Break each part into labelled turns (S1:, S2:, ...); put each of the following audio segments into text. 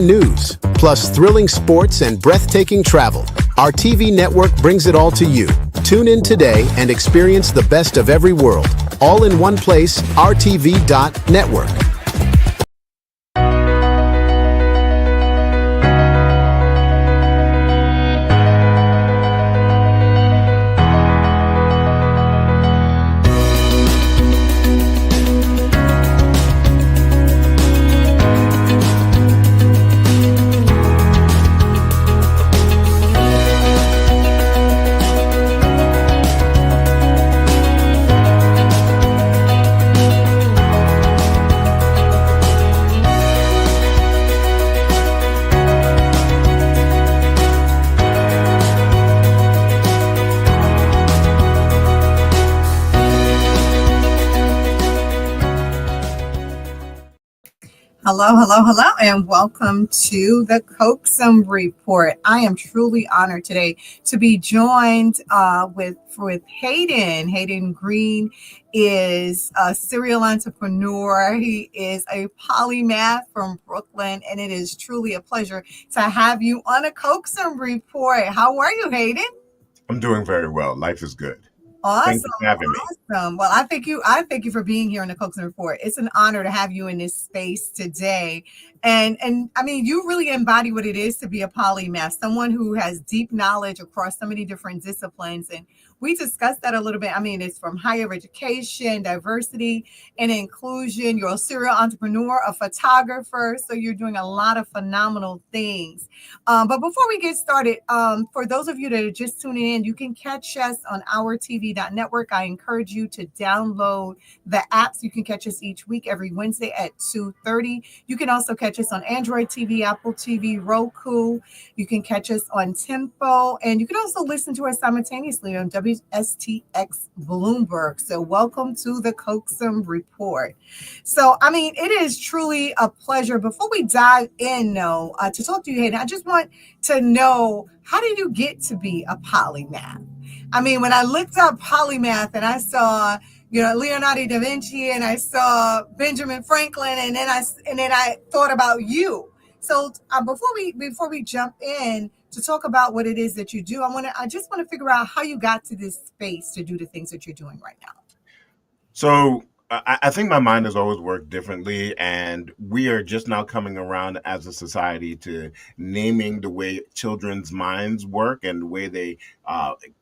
S1: News, plus thrilling sports and breathtaking travel. Our TV network brings it all to you. Tune in today and experience the best of every world. All in one place, RTV.network.
S2: Hello, and welcome to the Coaxum Report. I am truly honored today to be joined with Hayden. Hayden Green is a serial entrepreneur. He is a polymath from Brooklyn, and it is truly a pleasure to have you on a Coaxum Report. How are you, Hayden?
S3: I'm doing very well. Life is good.
S2: Awesome.
S3: Thank you for having me.
S2: Awesome. Well, I thank you for being here in the Coaxum Report. It's an honor to have you in this space today. And I mean, you really embody what it is to be a polymath, someone who has deep knowledge across so many different disciplines. And we discussed that a little bit. I mean, it's from higher education, diversity, and inclusion. You're a serial entrepreneur, a photographer. So you're doing a lot of phenomenal things. But before we get started, for those of you that are just tuning in, you can catch us on our TV.network. I encourage you to download the apps. You can catch us each week, every Wednesday at 2:30. You can also catch us on Android TV, Apple TV, Roku. You can catch us on Tempo, and you can also listen to us simultaneously on WSTX Bloomberg. So welcome to the Coaxum Report. So, I mean, it is truly a pleasure. Before we dive in, though, to talk to you, Hayden, I just want to know, how did you get to be a polymath? I mean, when I looked up polymath and I saw, Leonardo da Vinci, and I saw Benjamin Franklin, and then I thought about you. So before we jump in to talk about what it is that you do, I just want to figure out how you got to this space to do the things that you're doing right now.
S3: So I think my mind has always worked differently, and we are just now coming around as a society to naming the way children's minds work and the way they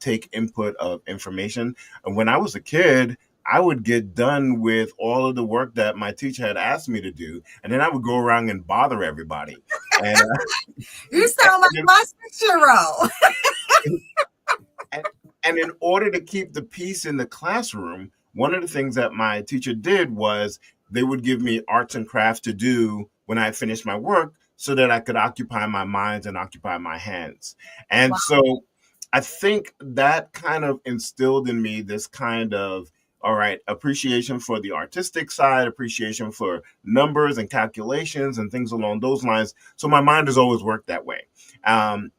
S3: take input of information. And when I was a kid, I would get done with all of the work that my teacher had asked me to do, and then I would go around and bother everybody. And
S2: you sound like my 6-year-old.
S3: and in order to keep the peace in the classroom, one of the things that my teacher did was they would give me arts and crafts to do when I finished my work so that I could occupy my mind and occupy my hands. And so I think that kind of instilled in me this kind of, all right, appreciation for the artistic side, appreciation for numbers and calculations and things along those lines. So my mind has always worked that way. And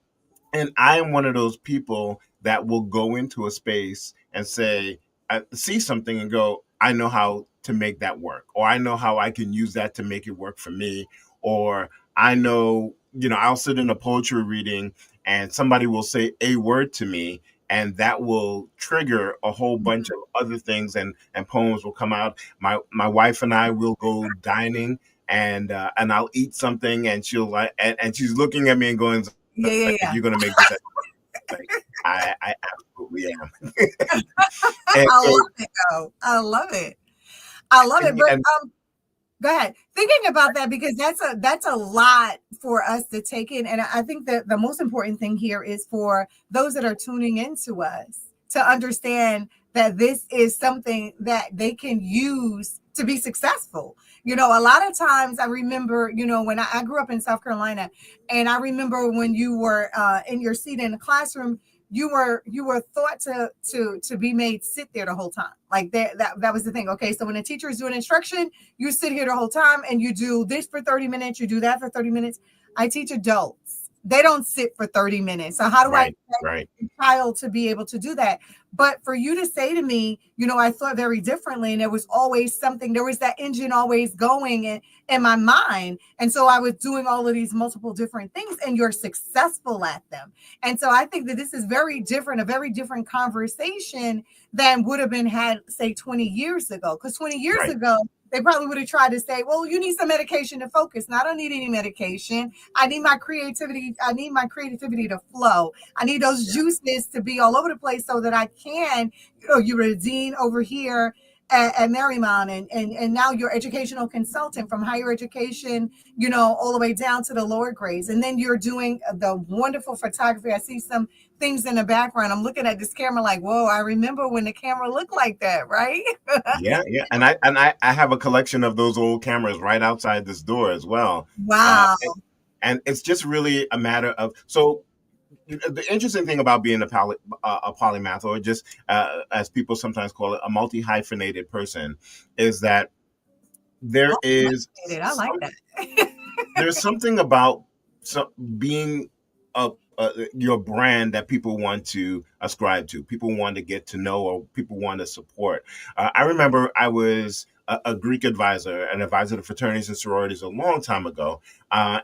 S3: I am one of those people that will go into a space and say, I see something and go, I know how to make that work, or I know how I can use that to make it work for me. Or I know, I'll sit in a poetry reading and somebody will say a word to me, and that will trigger a whole bunch of other things, and poems will come out. My wife and I will go dining, and I'll eat something, and she'll like, and she's looking at me and going,
S2: yeah.
S3: You're going to make this. Like, I absolutely am.
S2: I love it. But go ahead. Thinking about that, because that's a lot for us to take in. And I think that the most important thing here is for those that are tuning into us to understand that this is something that they can use to be successful. A lot of times I remember, when I grew up in South Carolina, and I remember when you were in your seat in the classroom, you were thought to be made sit there the whole time. Like that was the thing. Okay, so when a teacher is doing instruction, you sit here the whole time and you do this for 30 minutes, you do that for 30 minutes. I teach adults. they don't sit for 30 minutes. So how do I
S3: Right,
S2: expect
S3: right,
S2: a child to be able to do that? But for you to say to me, I thought very differently, and there was always something, there was that engine always going in my mind. And so I was doing all of these multiple different things, and you're successful at them. And so I think that this is very different, a very different conversation than would have been had, say, 20 years ago. Because 20 years
S3: right.
S2: ago, they probably would have tried to say, well, you need some medication to focus. No, I don't need any medication. I need my creativity. I need my creativity to flow. I need those juices to be all over the place so that I can, you're a dean over here at Marymount, and now you're educational consultant from higher education, all the way down to the lower grades. And then you're doing the wonderful photography. I see some things in the background. I'm looking at this camera like, whoa, I remember when the camera looked like that, right?
S3: Yeah, yeah. And I have a collection of those old cameras right outside this door as well.
S2: Wow.
S3: And it's just really a matter of, so the interesting thing about being a polymath, or just as people sometimes call it, a multi-hyphenated person, is that there is
S2: I like that.
S3: there's something about being your brand that people want to ascribe to, people want to get to know, or people want to support. I remember I was a Greek advisor, an advisor to fraternities and sororities a long time ago,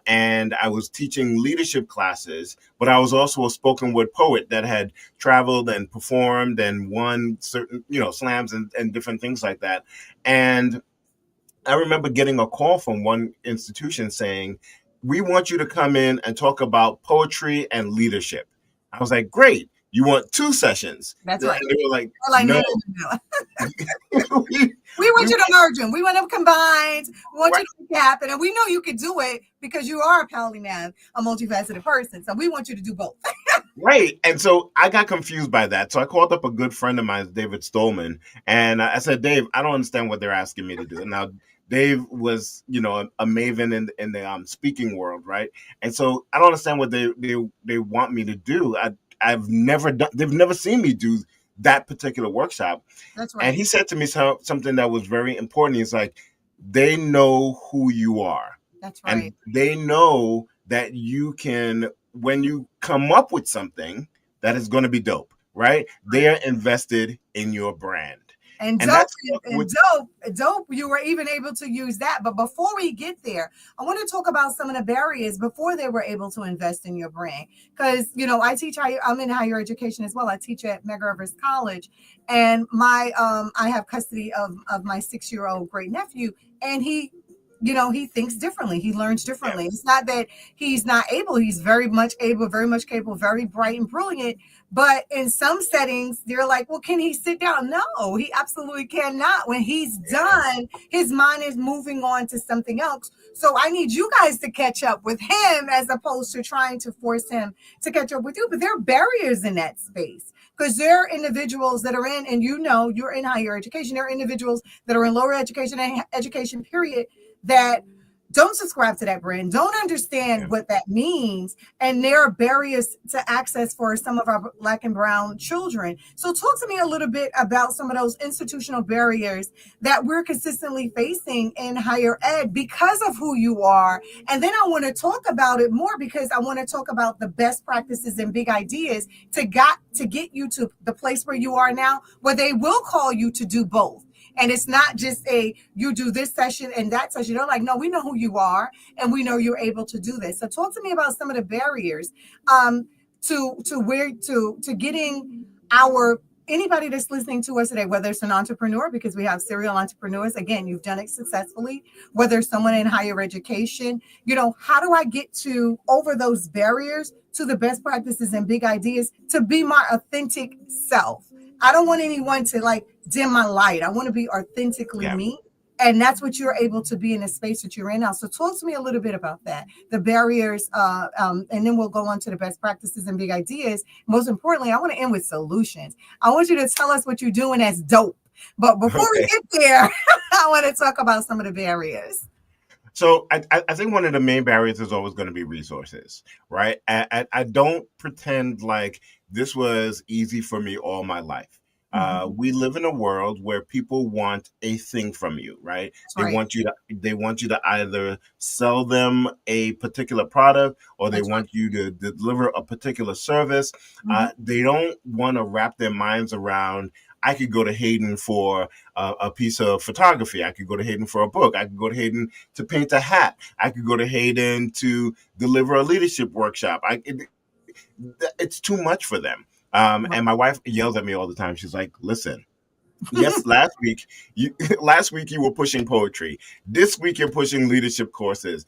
S3: and I was teaching leadership classes, but I was also a spoken word poet that had traveled and performed and won certain, slams and different things like that. And I remember getting a call from one institution saying, we want you to come in and talk about poetry and leadership. I was like, great. You want 2 sessions?
S2: That's right.
S3: And they were like,
S2: no. We want you to merge them. We want them combined. We want you to recap it. And we know you could do it because you are a polymath, a multifaceted person. So we want you to do both.
S3: Right. And so I got confused by that. So I called up a good friend of mine, David Stolman, and I said, Dave, I don't understand what they're asking me to do. Now, Dave was, a maven in the speaking world, right? And so I don't understand what they want me to do. I've never done. They've never seen me do that particular workshop.
S2: That's right.
S3: And he said to me something that was very important. He's like, they know who you are.
S2: That's right.
S3: And they know that you can, when you come up with something that is going to be dope, right? They are invested in your brand.
S2: And dope, you were even able to use that. But before we get there, I want to talk about some of the barriers before they were able to invest in your brand. Because, I'm in higher education as well. I teach at Medgar Evers College, and I have custody of my 6-year-old great nephew, and he thinks differently. He learns differently. Yeah. It's not that he's not able. He's very much able, very much capable, very bright and brilliant. But in some settings, they're like, well, can he sit down? No, he absolutely cannot. When he's done, his mind is moving on to something else. So I need you guys to catch up with him as opposed to trying to force him to catch up with you. But there are barriers in that space. Because there are individuals that are in, and you're in higher education, there are individuals that are in lower education and education period that don't subscribe to that brand, don't understand what that means. And there are barriers to access for some of our Black and brown children. So talk to me a little bit about some of those institutional barriers that we're consistently facing in higher ed because of who you are. And then I want to talk about it more because I want to talk about the best practices and big ideas to get you to the place where you are now, where they will call you to do both. And it's not just you do this session and that session. They're like, no, we know who you are and we know you're able to do this. So talk to me about some of the barriers to getting anybody that's listening to us today, whether it's an entrepreneur, because we have serial entrepreneurs. Again, you've done it successfully, whether it's someone in higher education, how do I get over those barriers to the best practices and big ideas to be my authentic self? I don't want anyone to dim my light. I want to be authentically me. And that's what you're able to be in the space that you're in now. So talk to me a little bit about that, the barriers, and then we'll go on to the best practices and big ideas. Most importantly, I want to end with solutions. I want you to tell us what you're doing that's dope. But before we get there, I want to talk about some of the barriers.
S3: So I think one of the main barriers is always going to be resources, right? I don't pretend like this was easy for me all my life.
S2: Mhm.
S3: We live in a world where people want a thing from you, right?
S2: That's
S3: They
S2: right.
S3: want you to either sell them a particular product or they
S2: That's right.
S3: want you to deliver a particular service.
S2: Mhm.
S3: They don't want to wrap their minds around. I could go to Hayden for a piece of photography. I could go to Hayden for a book. I could go to Hayden to paint a hat. I could go to Hayden to deliver a leadership workshop. It's too much for them.
S2: Right.
S3: And my wife yells at me all the time. She's like, "Listen, yes, last week you last week you were pushing poetry. This week you're pushing leadership courses.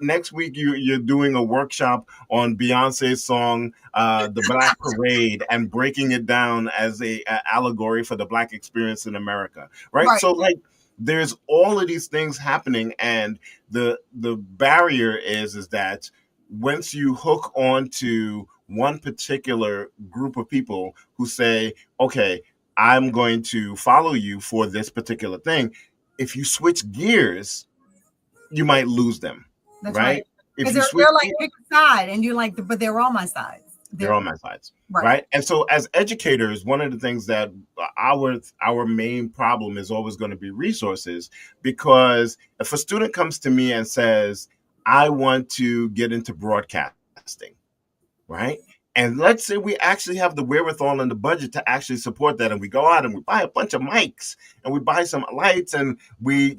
S3: Next week you're doing a workshop on Beyonce's song "The Black Parade" and breaking it down as a allegory for the Black experience in America. Right.
S2: Right.
S3: So like there's all of these things happening, and the barrier is that once you hook onto one particular group of people who say, okay, I'm going to follow you for this particular thing. If you switch gears, you might lose them,
S2: That's right.
S3: right? If
S2: Because
S3: you switch
S2: they're like
S3: gears,
S2: pick a side, and you're like, but they're all my sides.
S3: they're
S2: They're
S3: on my sides,
S2: right.
S3: right? And so, as educators, one of the things that our main problem is always going to be resources, because if a student comes to me and says, "I want to get into broadcasting," right? And let's say we actually have the wherewithal and the budget to actually support that. And we go out and we buy a bunch of mics and we buy some lights and we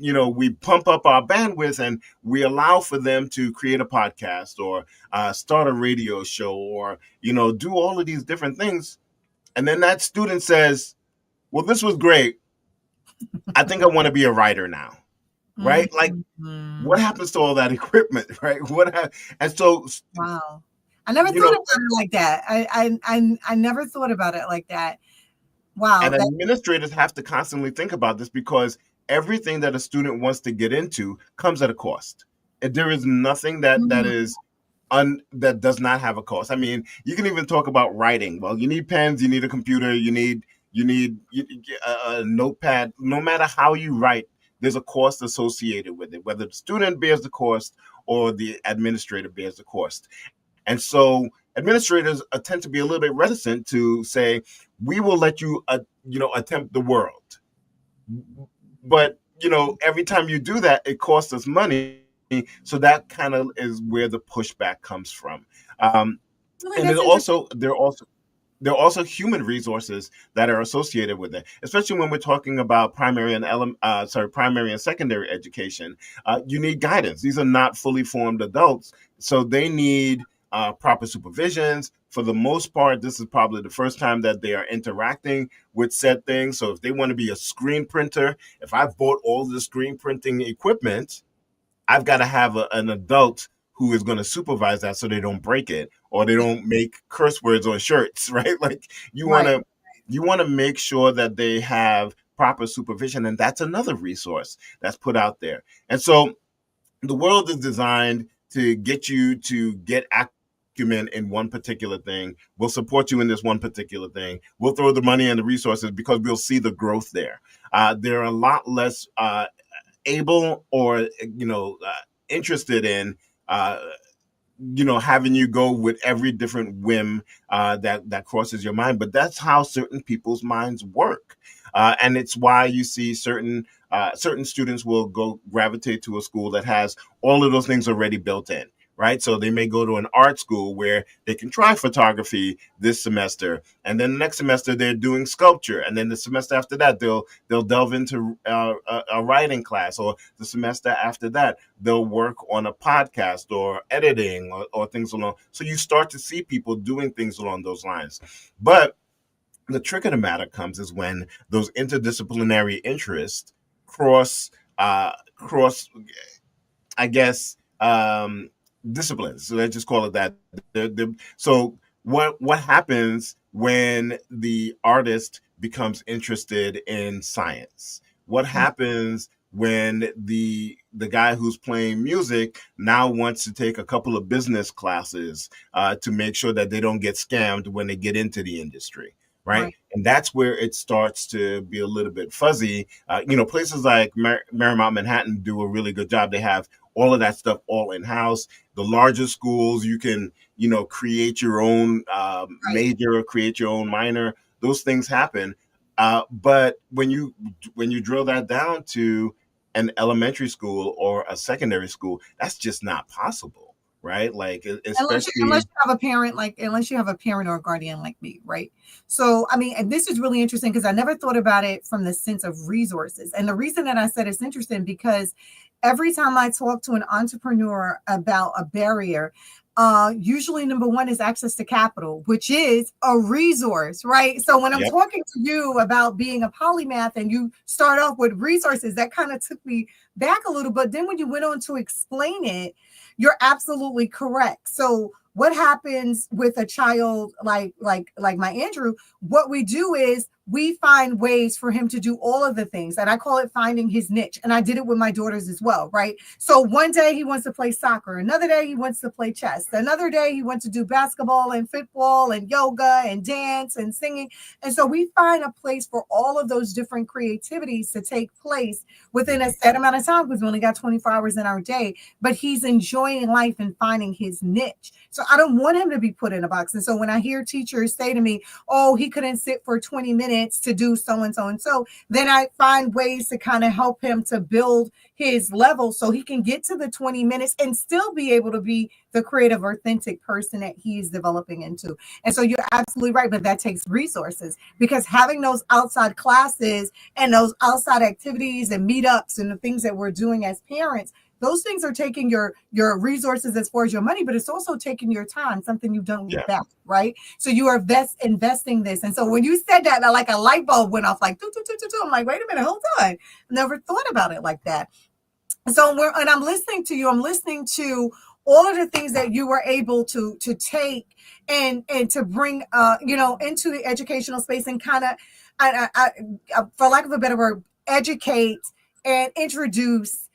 S3: pump up our bandwidth and we allow for them to create a podcast or start a radio show or, do all of these different things. And then that student says, well, this was great. I think I want to be a writer now. Right. Like what
S2: Mhm.
S3: happens to all that equipment? Right. And so,
S2: Wow. I never
S3: you
S2: thought
S3: know,
S2: about it like that. I never thought about it like that. Wow.
S3: and administrators have to constantly think about this because everything that a student wants to get into comes at a cost. And there is nothing that
S2: Mm,
S3: is that does not have a cost. I mean, you can even talk about writing. Well, you need pens, you need a computer, you need a notepad. No matter how you write, there's a cost associated with it, whether the student bears the cost or the administrator bears the cost. And so administrators tend to be a little bit reticent to say, we will let you, attempt the world. But, every time you do that, it costs us money. So that kind of is where the pushback comes from.
S2: really,
S3: And
S2: that's interesting.
S3: there are also human resources that are associated with it, especially when we're talking about primary and secondary education. You need guidance. These are not fully formed adults, so they need proper supervisions. For the most part, this is probably the first time that they are interacting with said things. So if they want to be a screen printer, if I've bought all the screen printing equipment, I've got to have an adult who is going to supervise that so they don't break it or they don't make curse words on shirts, right? Like you want
S2: Right.
S3: to you want to make sure that they have proper supervision, and that's another resource that's put out there. And so the world is designed to get you to get acumen in one particular thing. We'll support you in this one particular thing. We'll throw the money and the resources because we'll see the growth there. There are a lot less able or interested in uh, having you go with every different whim that crosses your mind. But that's how certain people's minds work, and it's why you see certain students will go gravitate to a school that has all of those things already built in. Right. So they may go to an art school where they can try photography this semester. And then the next semester they're doing sculpture. And then the semester after that, they'll delve into a writing class, or the semester after that, they'll work on a podcast or editing or things along. So you start to see people doing things along those lines. But the trick of the matter comes is when those interdisciplinary interests cross, I guess, disciplines. So let's just call it that. So what happens when the artist becomes interested in science? What happens when the guy who's playing music now wants to take a couple of business classes to make sure that they don't get scammed when they get into the industry? Right.
S2: Right.
S3: And that's where it starts to be a little bit fuzzy. Places like Marymount Manhattan do a really good job. They have all of that stuff all in house. The larger schools, you can, create your own
S2: Right.
S3: major or create your own minor. those things happen. But when you drill that down to an elementary school or a secondary school, that's just not possible, right? Like
S2: Unless
S3: especially,
S2: you have a parent, like unless you have a parent or a guardian like me, right? So I mean, and this is really interesting because I never thought about it from the sense of resources. And the reason that I said it's interesting because every time I talk to an entrepreneur about a barrier, usually number one is access to capital, which is a resource, right? So when I'm
S3: yep,
S2: talking to you about being a polymath and you start off with resources, that kind of took me back a little. But then when you went on to explain it, you're absolutely correct. So what happens with a child like my Andrew? What we do is we find ways for him to do all of the things, and I call it finding his niche. And I did it with my daughters as well, right? So one day he wants to play soccer, another day he wants to play chess, another day he wants to do basketball and football and yoga and dance and singing. And so we find a place for all of those different creativities to take place within a set amount of time because we only got 24 hours in our day. But he's enjoying life and finding his niche. So I don't want him to be put in a box. And so when I hear teachers say to me, oh, he couldn't sit for 20 minutes to do so and so and so, then I find ways to kind of help him to build his level so he can get to the 20 minutes and still be able to be the creative, authentic person that he's developing into. And so you're absolutely right, but that takes resources because having those outside classes and those outside activities and meetups and the things that we're doing as parents, those things are taking your resources as far as your money, but it's also taking your time, something you don't get
S3: yeah,
S2: back, right? So you are investing this. And so when you said that, like a light bulb went off, like, doo, doo, doo, doo, doo. I'm like, wait a minute, hold on. Never thought about it like that. So I'm listening to you. I'm listening to all of the things that you were able to take and to bring into the educational space and kind of for lack of a better word, educate and introduce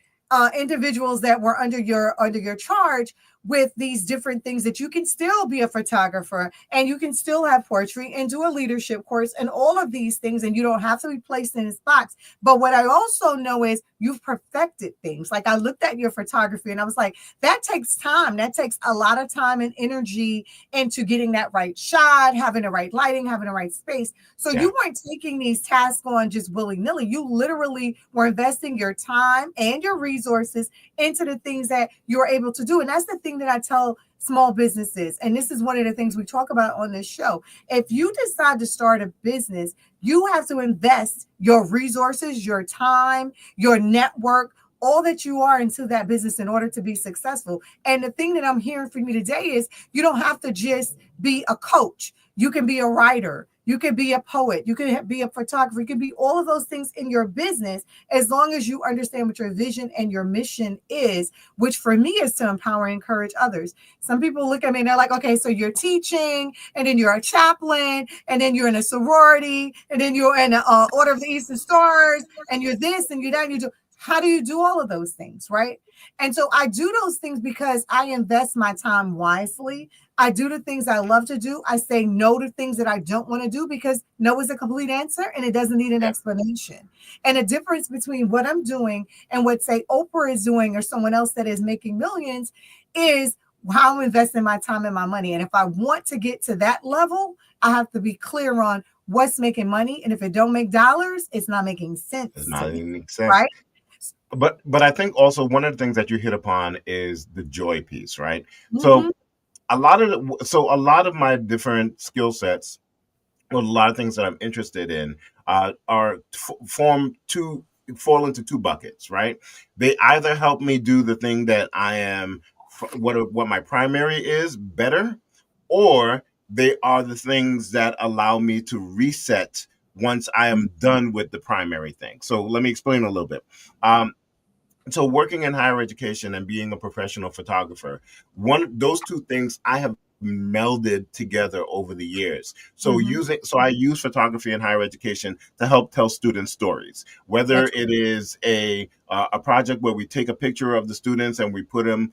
S2: individuals that were under your charge with these different things that you can still be a photographer and you can still have poetry and do a leadership course and all of these things, and you don't have to be placed in this box. But what I also know is you've perfected things. Like I looked at your photography and I was like, that takes time. That takes a lot of time and energy into getting that right shot, having the right lighting, having the right space. So
S3: yeah,
S2: you weren't taking these tasks on just willy-nilly. You literally were investing your time and your resources into the things that you're able to do. And that's the thing that I tell small businesses. And this is one of the things we talk about on this show. If you decide to start a business, you have to invest your resources, your time, your network, all that you are into that business in order to be successful. And the thing that I'm hearing from you today is you don't have to just be a coach. You can be a writer. You can be a poet. You can be a photographer. You can be all of those things in your business as long as you understand what your vision and your mission is, which for me is to empower and encourage others. Some people look at me and they're like, okay, so you're teaching and then you're a chaplain and then you're in a sorority and then you're in the Order of the Eastern Stars and you're this and you're that and you do. How do you do all of those things, right? And so I do those things because I invest my time wisely. I do the things I love to do. I say no to things that I don't want to do because no is a complete answer and it doesn't need an
S3: yeah.
S2: explanation. And the difference between what I'm doing and what, say, Oprah is doing or someone else that is making millions is how I'm investing my time and my money. And if I want to get to that level, I have to be clear on what's making money. And if it don't make dollars, it's not making
S3: It's
S2: sense to
S3: not
S2: me,
S3: making sense.
S2: right?
S3: But I think also one of the things that you hit upon is the joy piece, right? So
S2: Mm-hmm.
S3: a lot of my different skill sets, or a lot of things that I'm interested in, are fall into two buckets, right? They either help me do the thing that I am, what my primary is better, or they are the things that allow me to reset once I am done with the primary thing. So let me explain a little bit. Um, so working in higher education and being a professional photographer, those two things I have melded together over the years.
S2: Mm-hmm.
S3: So I use photography in higher education to help tell students stories, whether
S2: That's
S3: it is a project where we take a picture of the students and we put them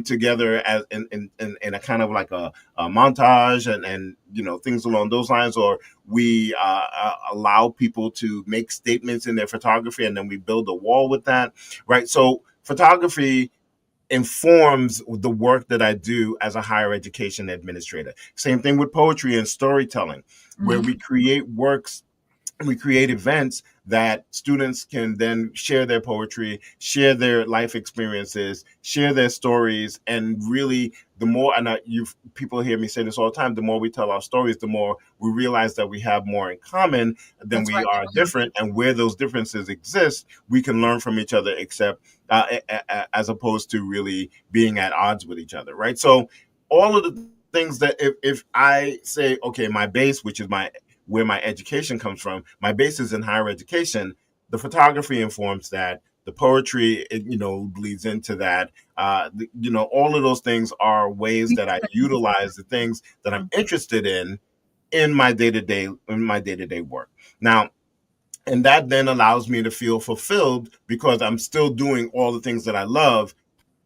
S3: together as in a kind of like a montage and things along those lines, or we allow people to make statements in their photography and then we build a wall with that, right? So photography informs the work that I do as a higher education administrator. Same thing with poetry and storytelling, where we create works, we create events that students can then share their poetry, share their life experiences, share their stories, and really, the more, and people hear me say this all the time, the more we tell our stories, the more we realize that we have more in common than
S2: That's
S3: we
S2: right.
S3: are different, and where those differences exist, we can learn from each other, except as opposed to really being at odds with each other, right? So all of the things that if I say, okay, my base, which is where my education comes from, my base is in higher education, the photography informs that, the poetry, bleeds into that. All of those things are ways that I utilize the things that I'm interested in my day-to-day work. Now, and that then allows me to feel fulfilled because I'm still doing all the things that I love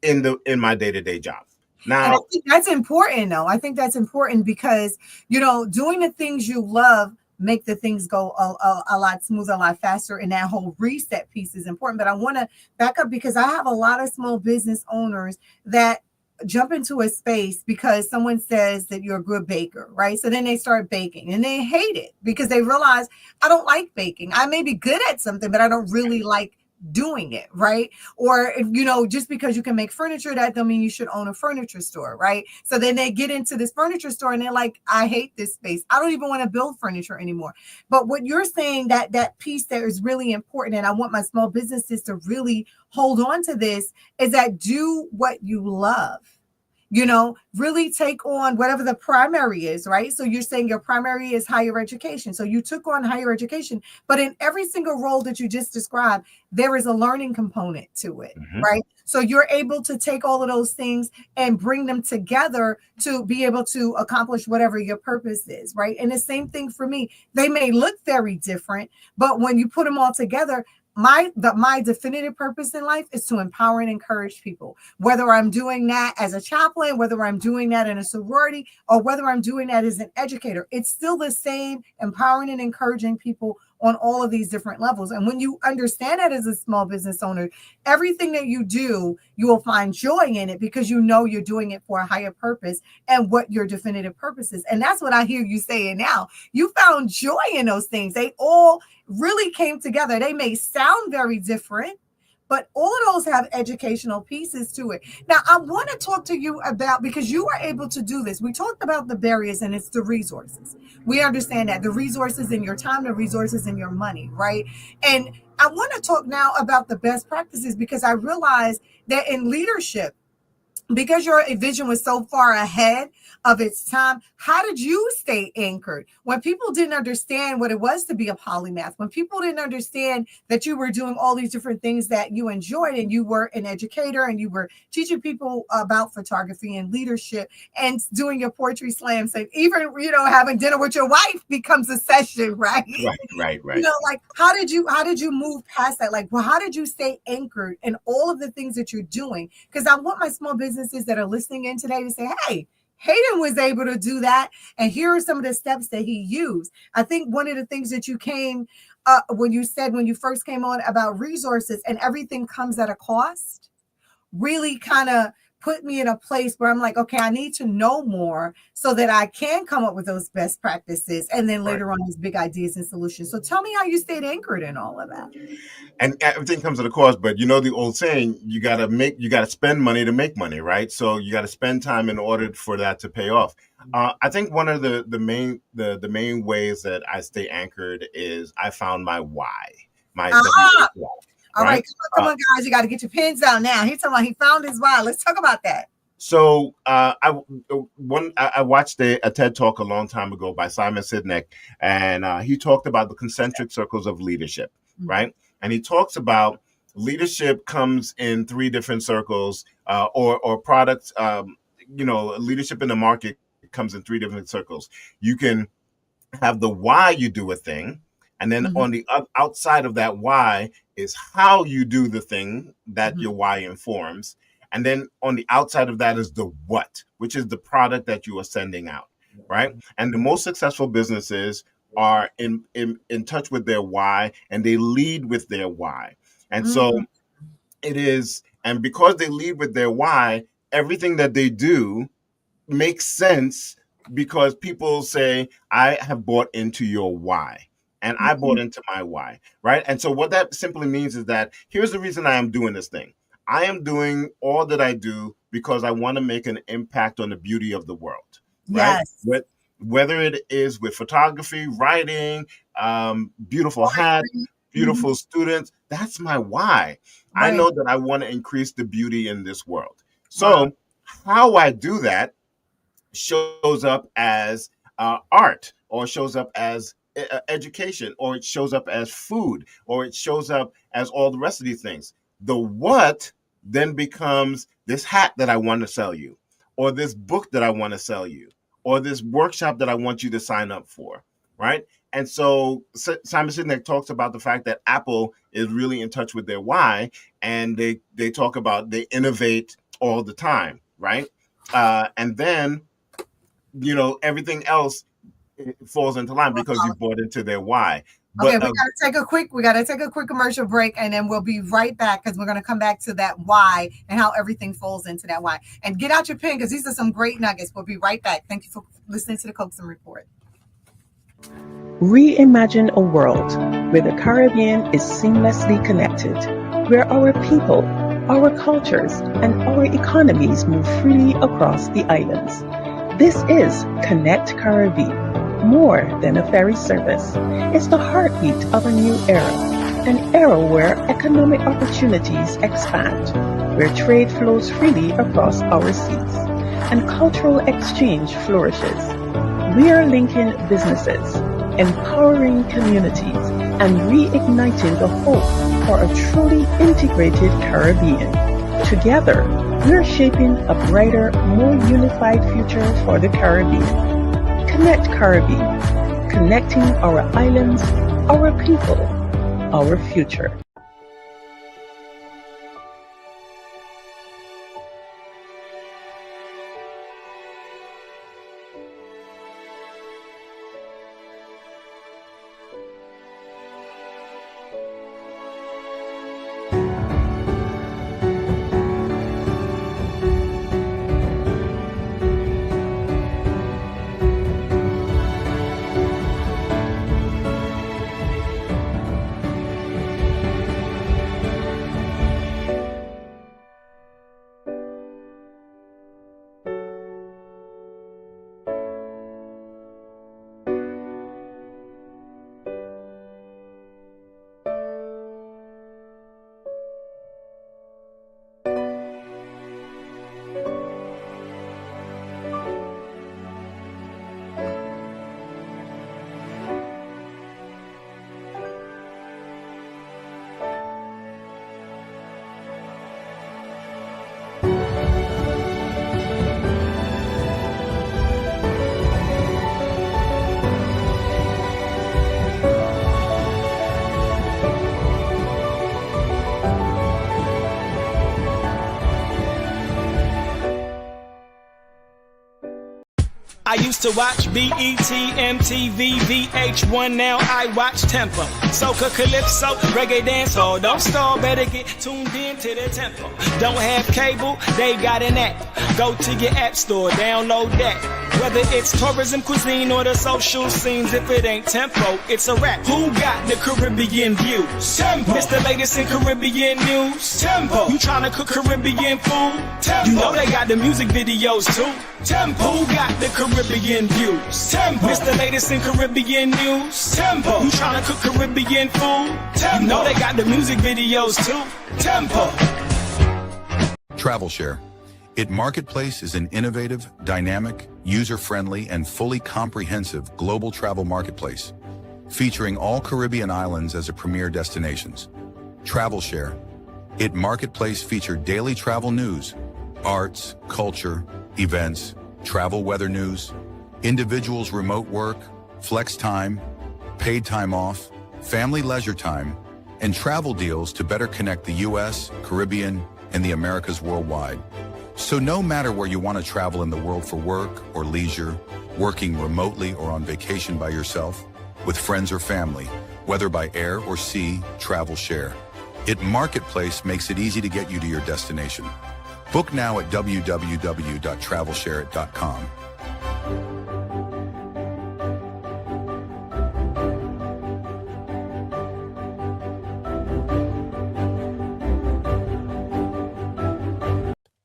S3: in my day-to-day job. Now,
S2: and I think that's important, though. I think that's important because, doing the things you love make the things go a lot smoother, a lot faster. And that whole reset piece is important. But I want to back up because I have a lot of small business owners that jump into a space because someone says that you're a good baker, right? So then they start baking and they hate it because they realize, I don't like baking. I may be good at something, but I don't really like doing it, right? Or just because you can make furniture, that don't mean you should own a furniture store, right? So then they get into this furniture store and they're like, I hate this space, I don't even want to build furniture anymore. But what you're saying, that piece there is really important, and I want my small businesses to really hold on to this, is that do what you love. Really take on whatever the primary is, right? So you're saying your primary is higher education. So you took on higher education, but in every single role that you just described, there is a learning component to it, right? So you're able to take all of those things and bring them together to be able to accomplish whatever your purpose is, right? And the same thing for me. They may look very different, but when you put them all together, my definitive purpose in life is to empower and encourage people, whether I'm doing that as a chaplain, whether I'm doing that in a sorority, or whether I'm doing that as an educator. It's still the same, empowering and encouraging people on all of these different levels. And when you understand that as a small business owner, everything that you do, you will find joy in it because you're doing it for a higher purpose and what your definitive purpose is. And that's what I hear you saying now. You found joy in those things. They all really came together. They may sound very different, but all of those have educational pieces to it. Now, I want to talk to you about, because you were able to do this. We talked about the barriers, and it's the resources. We understand that the resources in your time, the resources in your money, right? And I want to talk now about the best practices, because I realize that in leadership, because your vision was so far ahead of its time, how did you stay anchored when people didn't understand what it was to be a polymath, when people didn't understand that you were doing all these different things that you enjoyed, and you were an educator and you were teaching people about photography and leadership and doing your poetry slams, and even having dinner with your wife becomes a session, right?
S3: Right.
S2: Like how did you move past that? Like, well, how did you stay anchored in all of the things that you're doing? Because I want my small businesses that are listening in today to say, hey, Hayden was able to do that, and here are some of the steps that he used. I think one of the things that you came when you first came on about resources and everything comes at a cost, really kind of put me in a place where I'm like, okay, I need to know more so that I can come up with those best practices and then later on these big ideas and solutions. So tell me how you stayed anchored in all of that.
S3: And everything comes at a cost, but the old saying, you gotta spend money to make money, right? So you gotta spend time in order for that to pay off. I think one of the main ways that I stay anchored is I found my why. My why.
S2: All right, come on, guys. You got to get your pins down now. He's talking about he found his why. Let's talk about that.
S3: So I watched a TED Talk a long time ago by Simon Sinek, and he talked about the concentric circles of leadership, right? And he talks about leadership comes in three different circles, or products. Leadership in the market comes in three different circles. You can have the why you do a thing. And then on the outside of that why is how you do the thing that your why informs. And then on the outside of that is the what, which is the product that you are sending out, right? And the most successful businesses are in touch with their why, and they lead with their why. And so it is And because they lead with their why, everything that they do makes sense because people say, I have bought into your why. And I bought into my why, right? And so what that simply means is that here's the reason I am doing this thing. I am doing all that I do because I want to make an impact on the beauty of the world, right?
S2: Yes.
S3: Whether it is with photography, writing, beautiful hats, beautiful students, that's my why. I
S2: Right.
S3: know that I want to increase the beauty in this world. So how I do that shows up as art, or shows up as education, or it shows up as food, or it shows up as all the rest of these things. The what then becomes this hat that I want to sell you, or this book that I want to sell you, or this workshop that I want you to sign up for, right? And so Simon Sinek talks about the fact that Apple is really in touch with their why, and they talk about they innovate all the time, right? And then everything else falls into line because you bought into their why.
S2: Okay, we gotta take a quick commercial break, and then we'll be right back because we're gonna come back to that why and how everything falls into that why. And get out your pen because these are some great nuggets. We'll be right back. Thank you for listening to the Coaxum Report.
S4: Reimagine a world where the Caribbean is seamlessly connected, where our people, our cultures, and our economies move freely across the islands. This is Connect Caribbean, more than a ferry service. It's the heartbeat of a new era, an era where economic opportunities expand, where trade flows freely across our seas, and cultural exchange flourishes. We are linking businesses, empowering communities, and reigniting the hope for a truly integrated Caribbean. Together, we're shaping a brighter, more unified future for the Caribbean. Connect Caribbean, connecting our islands, our people, our future.
S5: I used to watch BET, MTV, VH1, now I watch Tempo. Soca, Calypso, Reggae Dance Hall. Don't stall, better get tuned in to the Tempo. Don't have cable, they got an app. Go to your app store, download that. Whether it's tourism, cuisine, or the social scenes, if it ain't Tempo, it's a rap. Who got the Caribbean views? Tempo. It's the latest in Caribbean news. Tempo. You tryna cook Caribbean food? Tempo. You know they got the music videos too. Tempo. Who got the Caribbean views? Tempo. It's the latest in Caribbean news. Tempo. You tryna cook Caribbean food? Tempo. You know they got the music videos too. Tempo.
S6: Travel Share. It Marketplace is an innovative, dynamic, user-friendly, and fully comprehensive global travel marketplace, featuring all Caribbean islands as a premier destinations. Travel Share. It Marketplace featured daily travel news, arts, culture, events, travel weather news, individuals' remote work, flex time, paid time off, family leisure time, and travel deals to better connect the U.S., Caribbean, and the Americas worldwide. So no matter where you want to travel in the world for work or leisure, working remotely or on vacation by yourself, with friends or family, whether by air or sea, Travel Share. It Marketplace makes it easy to get you to your destination. Book now at www.travelshareit.com.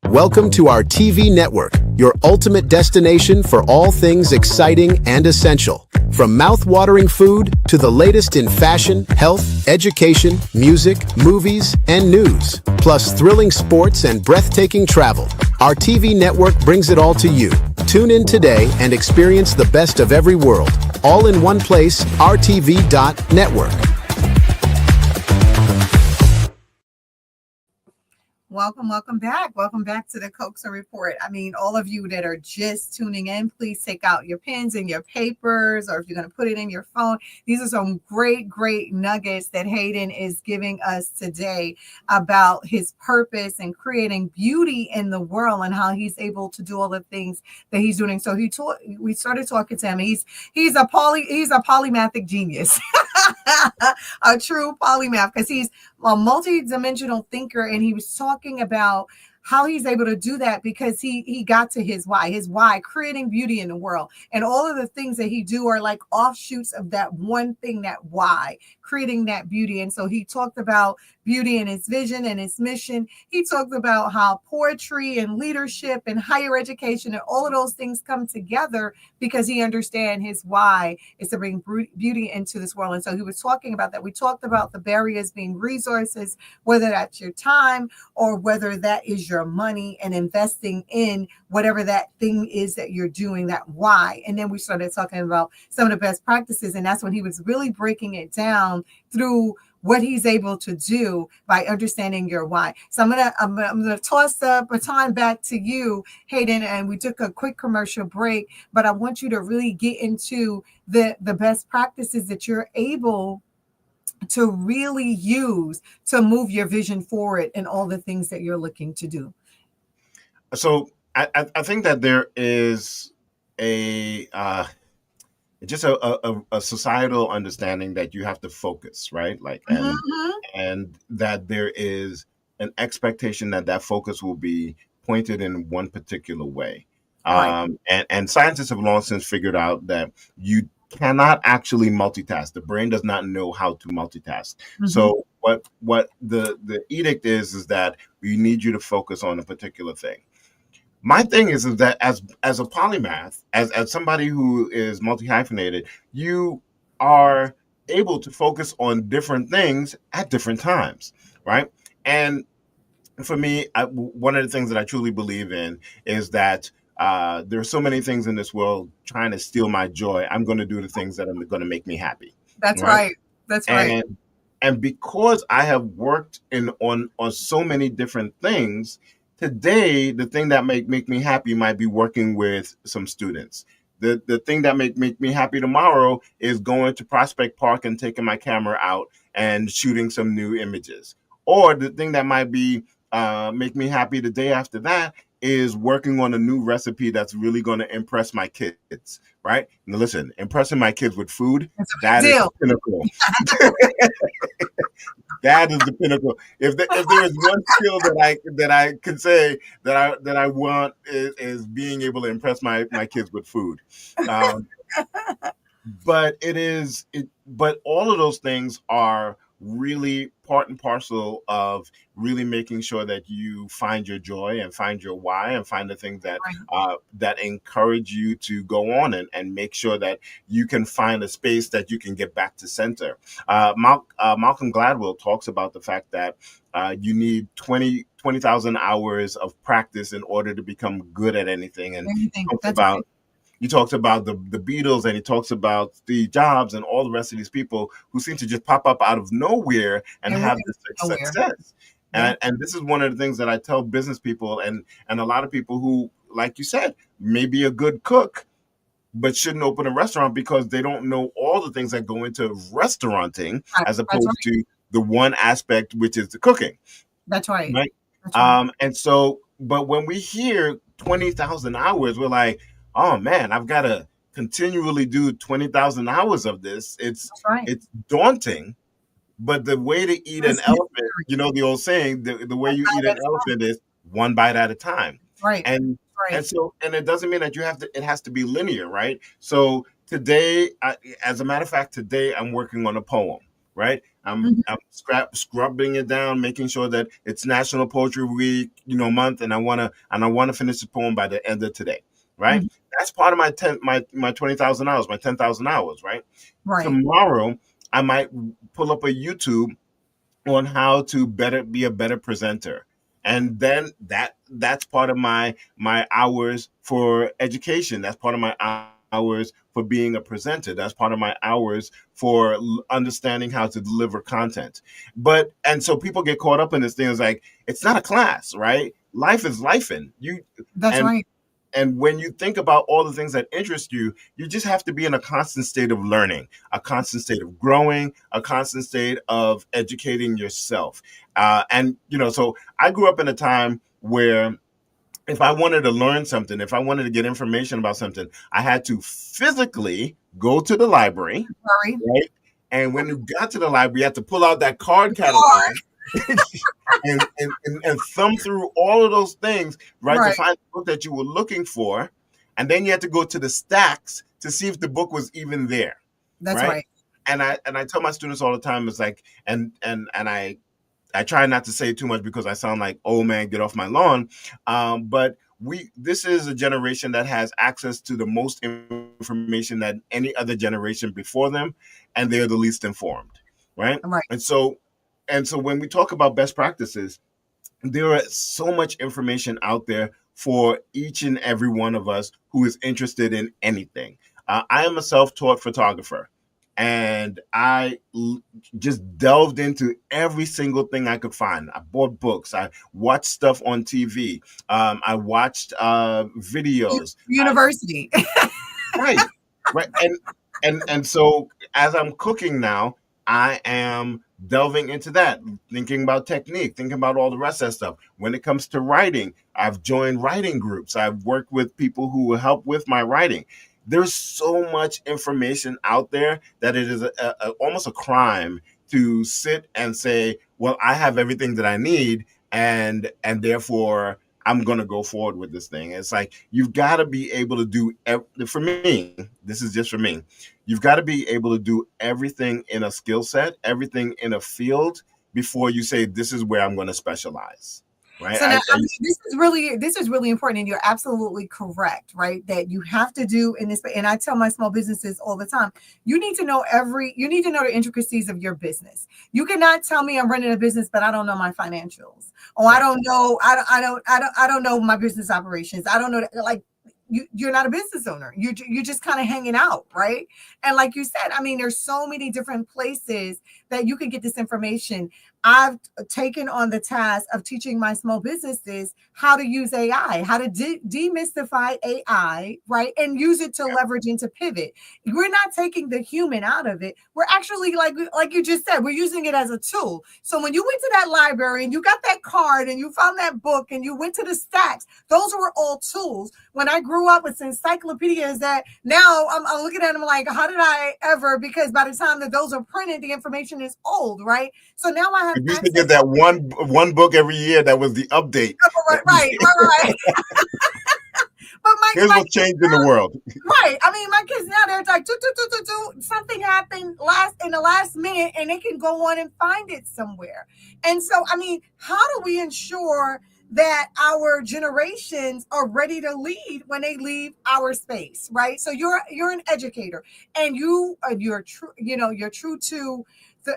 S1: Welcome to our TV network, your ultimate destination for all things exciting and essential. From mouth-watering food to the latest in fashion, health, education, music, movies, and news, plus thrilling sports and breathtaking travel, our TV network brings it all to you. Tune in today and experience the best of every world, all in one place, rtv.network.
S2: Welcome back. Welcome back to the Coaxum Report. I mean, all of you that are just tuning in, please take out your pens and your papers, or if you're going to put it in your phone. These are some great nuggets that Hayden is giving us today about his purpose and creating beauty in the world and how he's able to do all the things that he's doing. So we started talking to him. He's a polymathic genius. A true polymath, because he's a multi-dimensional thinker, and he was talking about how he's able to do that because he got to his why, creating beauty in the world. And all of the things that he do are like offshoots of that one thing, that why, creating that beauty. And so he talked about beauty and his vision and his mission. He talked about how poetry and leadership and higher education and all of those things come together because he understands his why is to bring beauty into this world. And so he was talking about that. We talked about the barriers being resources, whether that's your time or whether that is your money, and investing in whatever that thing is that you're doing, that why. And then we started talking about some of the best practices, and that's when he was really breaking it down through what he's able to do by understanding your why. So I'm gonna toss the baton back to you, Hayden, and we took a quick commercial break, but I want you to really get into the best practices that you're able to really use to move your vision forward and all the things that you're looking to do.
S3: So I think that there is a societal understanding that you have to focus, right? Like, and that there is an expectation that focus will be pointed in one particular way.
S2: Right.
S3: And scientists have long since figured out that you cannot actually multitask. The brain does not know how to multitask. So what the edict is that we need you to focus on a particular thing. My thing is that as a polymath, as somebody who is multi-hyphenated, you are able to focus on different things at different times, right? And for me, one of the things that I truly believe in is that there are so many things in this world trying to steal my joy. I'm going to do the things that are going to make me happy.
S2: That's right. That's right.
S3: And because I have worked on so many different things, today the thing that make me happy might be working with some students. The thing that make me happy tomorrow is going to Prospect Park and taking my camera out and shooting some new images. Or the thing that might be make me happy the day after that is working on a new recipe that's really going to impress my kids, right? Now listen, impressing my kids with food, that is the pinnacle. That is the pinnacle. If there is one skill that I can say that I want is being able to impress my kids with food. But but all of those things are really part and parcel of really making sure that you find your joy and find your why and find the things that that encourage you to go on and make sure that you can find a space that you can get back to center. Malcolm Gladwell talks about the fact that you need 20,000 hours of practice in order to become good at anything. And he talks about the Beatles, and he talks about Steve Jobs and all the rest of these people who seem to just pop up out of nowhere and have this success. Yeah. And this is one of the things that I tell business people and a lot of people who, like you said, may be a good cook, but shouldn't open a restaurant because they don't know all the things that go into restauranting as opposed to the one aspect, which is the cooking.
S2: That's right.
S3: And so, but when we hear 20,000 hours, we're like, oh man, I've got to continually do 20,000 hours of this. It's daunting, But the way to eat an
S2: It's
S3: elephant,
S2: necessary.
S3: you know the old saying, the way you eat
S2: Right,
S3: an elephant is one bite at a time.
S2: right,
S3: And
S2: right.
S3: so it doesn't mean that it has to be linear, right? So today, as a matter of fact, today I'm working on a poem, right?
S2: Mhm.
S3: I'm scrubbing it down, making sure that it's National Poetry Week, month, and I want to finish the poem by the end of today, right?
S2: Mhm.
S3: That's part of my 20,000 hours, my 10,000 hours, right?
S2: Right.
S3: Tomorrow I might pull up a YouTube on how to be a better presenter, and then that's part of my hours for education. That's part of my hours for being a presenter. That's part of my hours for understanding how to deliver content. And so people get caught up in this thing. It's like, it's not a class, right? Life is life, and
S2: That's
S3: and
S2: right.
S3: and when you think about all the things that interest you, you just have to be in a constant state of learning, a constant state of growing, a constant state of educating yourself. So I grew up in a time where if I wanted to learn something, if I wanted to get information about something, I had to physically go to the library,
S2: Sorry.
S3: right? And when you got to the library, you had to pull out that card
S2: Hard.
S3: catalog and thumb through all of those things, right, to
S2: Right.
S3: find the book that you were looking for. And then you had to go to the stacks to see if the book was even there,
S2: That's
S3: right?
S2: right.
S3: And I tell my students all the time, it's like, I try not to say too much because I sound like, oh man, get off my lawn. But this is a generation that has access to the most information than any other generation before them, and they're the least informed, right?
S2: Right.
S3: And so when we talk about best practices, there is so much information out there for each and every one of us who is interested in anything. I am a self-taught photographer, and just delved into every single thing I could find. I bought books. I watched stuff on TV. I watched videos.
S2: University.
S3: Right, right, and so as I'm cooking now, I am delving into that, thinking about technique, thinking about all the rest of that stuff. When it comes to writing, I've joined writing groups. I've worked with people who will help with my writing. There's so much information out there that it is almost a crime to sit and say, "Well, I have everything that I need, and therefore I'm going to go forward with this thing." It's like, you've got to be able to do, for me, this is just for me, you've got to be able to do everything in a skill set, everything in a field before you say, this is where I'm going to specialize. Right.
S2: So now, I mean, this is really important, and you're absolutely correct, right? That you have to do in this. And I tell my small businesses all the time, you need to know the intricacies of your business. You cannot tell me I'm running a business, but I don't know my financials. Oh, I don't know. I don't know my business operations. I don't know. Like, you're not a business owner. You're just kind of hanging out, right? And like you said, I mean, there's so many different places that you can get this information. I've taken on the task of teaching my small businesses how to use AI, how to demystify AI, right? And use it to leverage into pivot. We're not taking the human out of it. We're actually, like you just said, we're using it as a tool. So when you went to that library and you got that card and you found that book and you went to the stacks, those were all tools. When I grew up with encyclopedias, that now I'm looking at them like, how did I ever? Because by the time that those are printed, the information is old, right? So now I have
S3: We used to
S2: access.
S3: get that one book every year that was the update.
S2: Right. But
S3: Here's
S2: my
S3: what's changed in the world.
S2: right. I mean, my kids now, they're like, something happened in the last minute, and they can go on and find it somewhere. And so, I mean, how do we ensure that our generations are ready to lead when they leave our space, right? So you're an educator, and you're true, you're true to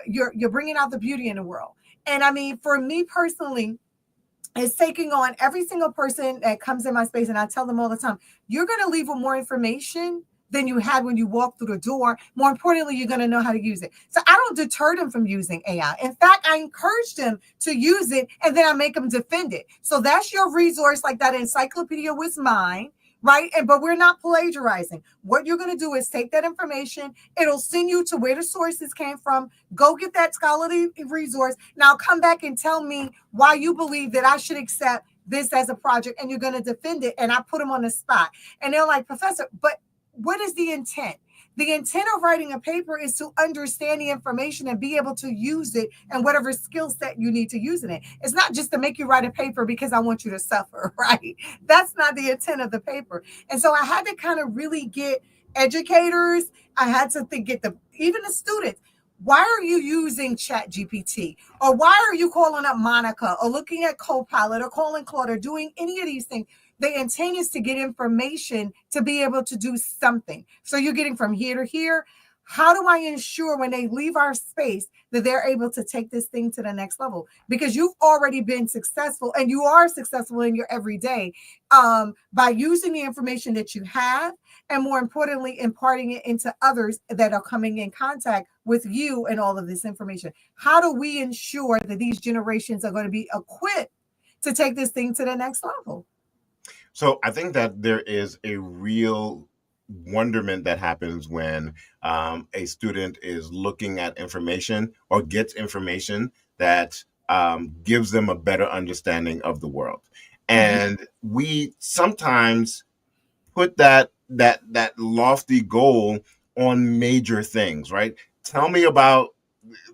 S2: you're bringing out the beauty in the world. And I mean, for me personally, is taking on every single person that comes in my space. And I tell them all the time, you're going to leave with more information than you had when you walked through the door. More importantly, you're going to know how to use it. So I don't deter them from using AI. In fact, I encourage them to use it, and then I make them defend it. So that's your resource, like that encyclopedia was mine. Right. But we're not plagiarizing. What you're going to do is take that information. It'll send you to where the sources came from. Go get that scholarly resource. Now come back and tell me why you believe that I should accept this as a project, and you're going to defend it. And I put them on the spot. And they're like, Professor, but what is the intent? The intent of writing a paper is to understand the information and be able to use it and whatever skill set you need to use in it. It's not just to make you write a paper because I want you to suffer, right? That's not the intent of the paper. And so I had to kind of really get educators. I had to think, get even the students. Why are you using Chat GPT? Or why are you calling up Monica or looking at Copilot or calling Claude or doing any of these things? The intent is to get information to be able to do something. So you're getting from here to here. How do I ensure when they leave our space that they're able to take this thing to the next level? Because you've already been successful and you are successful in your everyday by using the information that you have, and more importantly, imparting it into others that are coming in contact with you and all of this information. How do we ensure that these generations are going to be equipped to take this thing to the next level?
S3: So I think that there is a real wonderment that happens when a student is looking at information or gets information that gives them a better understanding of the world. And we sometimes put that lofty goal on major things, right? Tell me about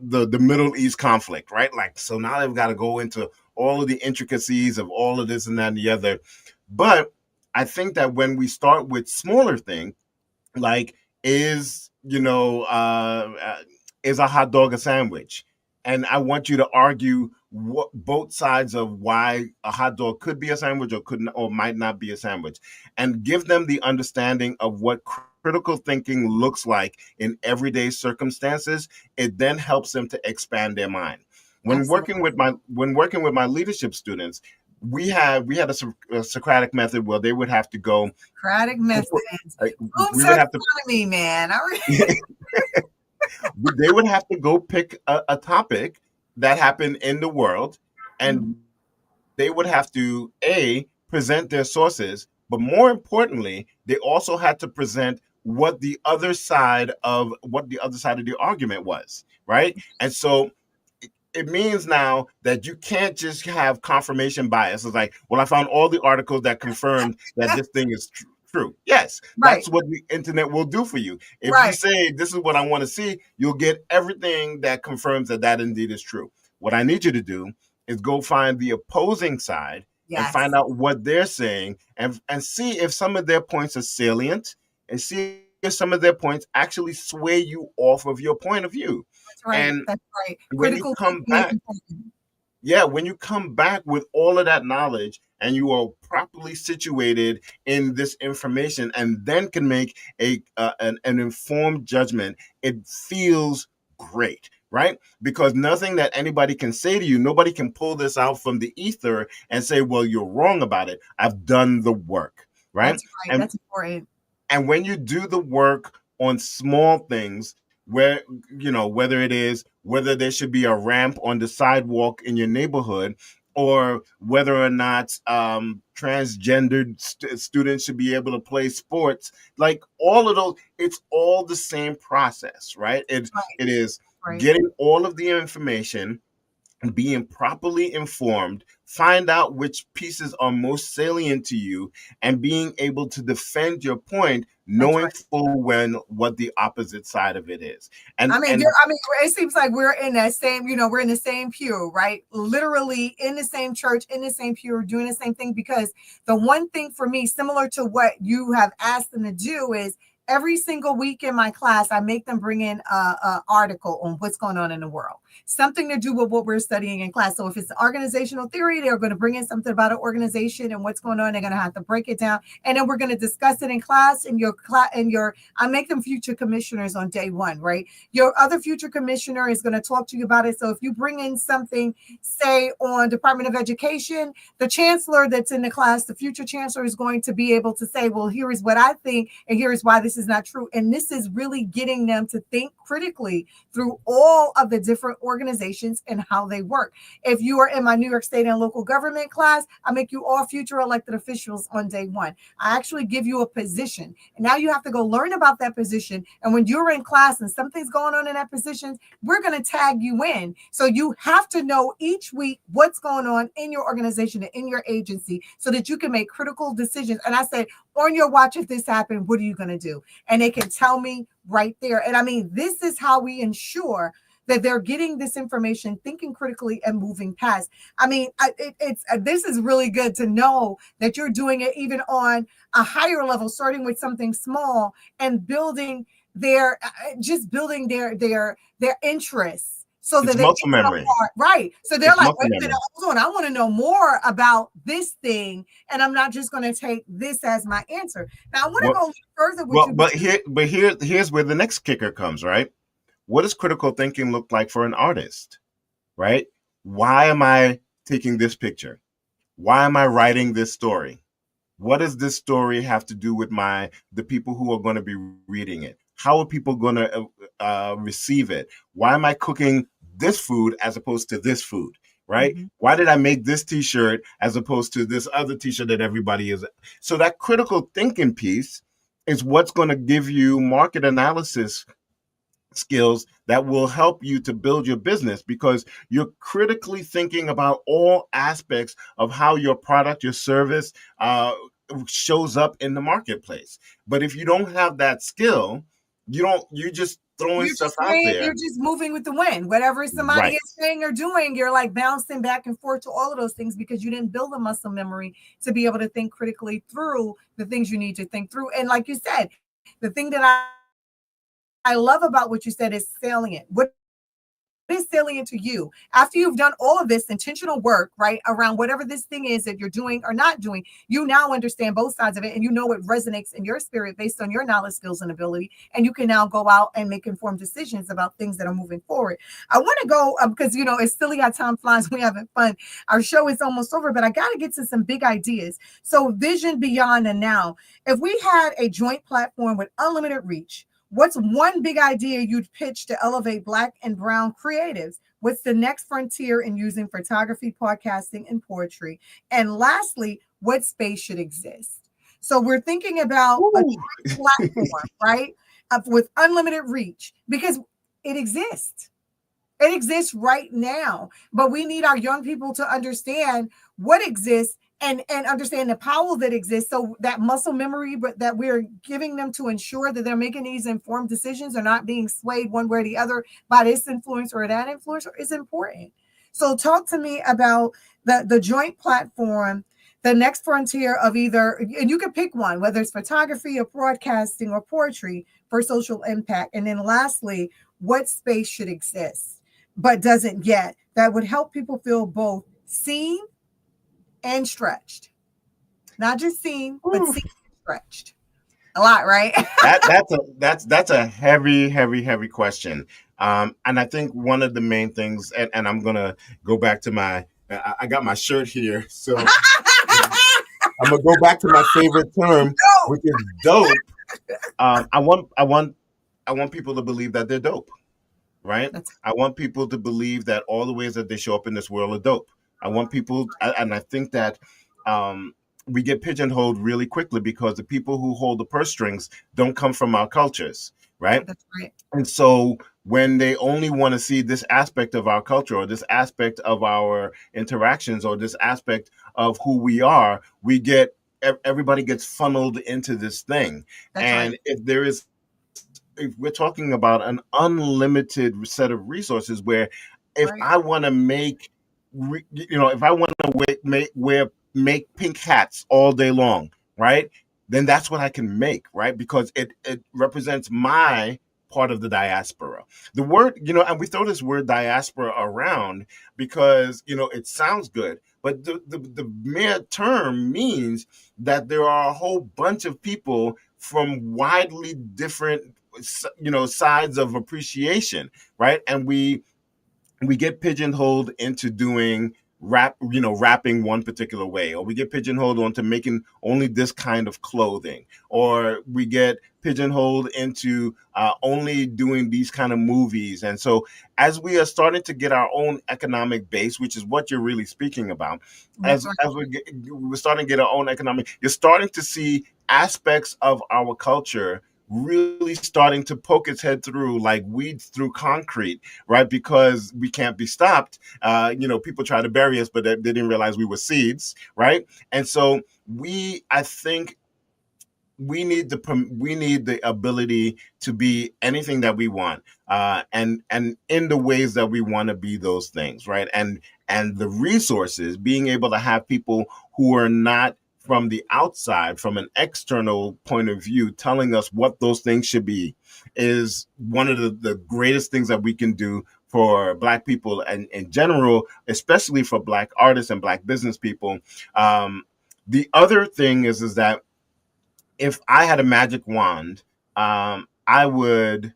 S3: the Middle East conflict, right? Like, so now they've got to go into all of the intricacies of all of this and that and the other. But I think that when we start with smaller things, like is a hot dog a sandwich? And I want you to argue both sides of why a hot dog could be a sandwich or couldn't or might not be a sandwich, and give them the understanding of what critical thinking looks like in everyday circumstances. It then helps them to expand their mind. When working with my leadership students, we had a Socratic method where they would have to go.
S2: Socratic method.
S3: We would have to
S2: me, man.
S3: They would have to go pick a topic that happened in the world, and they would have to present their sources, but more importantly, they also had to present what the other side of the argument was, right? And so it means now that you can't just have confirmation bias. It's like, well, I found all the articles that confirmed that this thing is true. Yes, that's what the internet will do for you. If you say, this is what I want to see, you'll get everything that confirms that indeed is true. What I need you to do is go find the opposing side and find out what they're saying and see if some of their points are salient, and see if some of their points actually sway you off of your point of view. And when you come back, when you come back with all of that knowledge and you are properly situated in this information and then can make an informed judgment, it feels great, right? Because nothing that anybody can say to you, nobody can pull this out from the ether and say, well, you're wrong about it. I've done the work, right?
S2: That's right. That's important.
S3: And when you do the work on small things, whether there should be a ramp on the sidewalk in your neighborhood, or whether or not transgendered students should be able to play sports, like all of those, it's all the same process, right? It is getting all of the information, being properly informed, find out which pieces are most salient to you, and being able to defend your point, knowing full well what the opposite side of it is. And
S2: it seems like we're in that same, we're in the same pew, right? Literally in the same church, in the same pew, doing the same thing. Because the one thing for me, similar to what you have asked them to do, is every single week in my class, I make them bring in an article on what's going on in the world, something to do with what we're studying in class. So if it's organizational theory, they're going to bring in something about an organization and what's going on. They're going to have to break it down, and then we're going to discuss it in class. I make them future commissioners on day one, right? Your other future commissioner is going to talk to you about it. So if you bring in something, say on Department of Education, the chancellor that's in the class, the future chancellor, is going to be able to say, well, here is what I think, and here is why this is not true. And this is really getting them to think critically through all of the different organizations and how they work. If you are in my New York State and local government class, I make you all future elected officials on day one. I actually give you a position, and now you have to go learn about that position. And when you're in class and something's going on in that position, we're going to tag you in. So you have to know each week what's going on in your organization and in your agency so that you can make critical decisions. And I said, on your watch, if this happened, what are you going to do? And they can tell me right there. And I mean, this is how we ensure that they're getting this information, thinking critically and moving past. I mean, this is really good to know that you're doing it even on a higher level, starting with something small and building their interests. So
S3: it's
S2: that
S3: muscle memory,
S2: right? So they're
S3: it's
S2: like, wait a minute, hold on, I want to know more about this thing, and I'm not just going to take this as my answer. Now I want to go further with you.
S3: Here's where the next kicker comes, right? What does critical thinking look like for an artist, right? Why am I taking this picture? Why am I writing this story? What does this story have to do with the people who are going to be reading it? How are people going to receive it? Why am I cooking this food as opposed to this food, right? Mm-hmm. Why did I make this t-shirt as opposed to this other t-shirt that everybody is? So that critical thinking piece is what's going to give you market analysis skills that will help you to build your business, because you're critically thinking about all aspects of how your product, your service shows up in the marketplace. But if you don't have that skill, you're just throwing stuff out there.
S2: You're just moving with the wind. Whatever somebody is saying or doing, you're like bouncing back and forth to all of those things because you didn't build a muscle memory to be able to think critically through the things you need to think through. And like you said, the thing that I love about what you said is salient. What is salient to you after you've done all of this intentional work, right, around whatever this thing is that you're doing or not doing? You now understand both sides of it, and you know what resonates in your spirit based on your knowledge, skills, and ability. And you can now go out and make informed decisions about things that are moving forward. I want to go because it's silly how time flies. We're having fun. Our show is almost over, but I got to get to some big ideas. So vision beyond the now. If we had a joint platform with unlimited reach, what's one big idea you'd pitch to elevate Black and Brown creatives? What's the next frontier in using photography, podcasting, and poetry? And lastly, what space should exist? So we're thinking about a platform, right, with unlimited reach, because it exists. It exists right now, but we need our young people to understand what exists and understand the power that exists. So that muscle memory, but that we're giving them to ensure that they're making these informed decisions or not being swayed one way or the other by this influence or that influence is important. So talk to me about the joint platform, the next frontier of either, and you can pick one, whether it's photography or broadcasting or poetry for social impact. And then lastly, what space should exist, but doesn't yet, that would help people feel both seen and stretched. Not just seen, but seen and stretched. A lot, right?
S3: That's a heavy question. And I think one of the main things, and I'm gonna go back to I got my shirt here, so I'm gonna go back to my favorite term, which is dope. I want people to believe that they're dope, right? I want people to believe that all the ways that they show up in this world are dope. I want people, and I think that we get pigeonholed really quickly because the people who hold the purse strings don't come from our cultures, right?
S2: That's right.
S3: And so when they only want to see this aspect of our culture or this aspect of our interactions or this aspect of who we are, everybody gets funneled into this thing.
S2: That's
S3: and
S2: right.
S3: If we're talking about an unlimited set of resources where if I want to if I want to make pink hats all day long, right? Then that's what I can make, right? Because it represents my part of the diaspora. The word, and we throw this word diaspora around because, it sounds good, but the mere term means that there are a whole bunch of people from widely different, sides of appreciation, right? And we get pigeonholed into doing rapping one particular way, or we get pigeonholed onto making only this kind of clothing, or we get pigeonholed into only doing these kind of movies. And so as we are starting to get our own economic base, which is what you're really speaking about, as we're starting to get our own you're starting to see aspects of our culture really starting to poke its head through like weeds through concrete, right? Because we can't be stopped. People try to bury us, but they didn't realize we were seeds, right? And so I think we need the ability to be anything that we want, and in the ways that we want to be those things, right? And the resources, being able to have people who are not from the outside, from an external point of view, telling us what those things should be, is one of the greatest things that we can do for Black people and in general, especially for Black artists and Black business people. The other thing is that if I had a magic wand, I would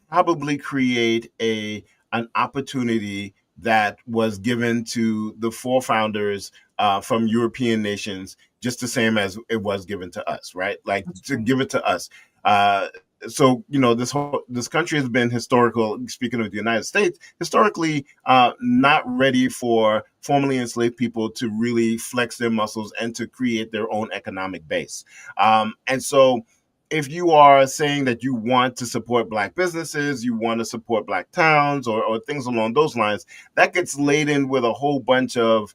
S3: probably create an opportunity that was given to the four founders from European nations, just the same as it was given to us, right? Like to give it to us. So this country has been historical. Speaking of the United States, historically not ready for formerly enslaved people to really flex their muscles and to create their own economic base. And so, if you are saying that you want to support Black businesses, you want to support Black towns, or things along those lines, that gets laden with a whole bunch of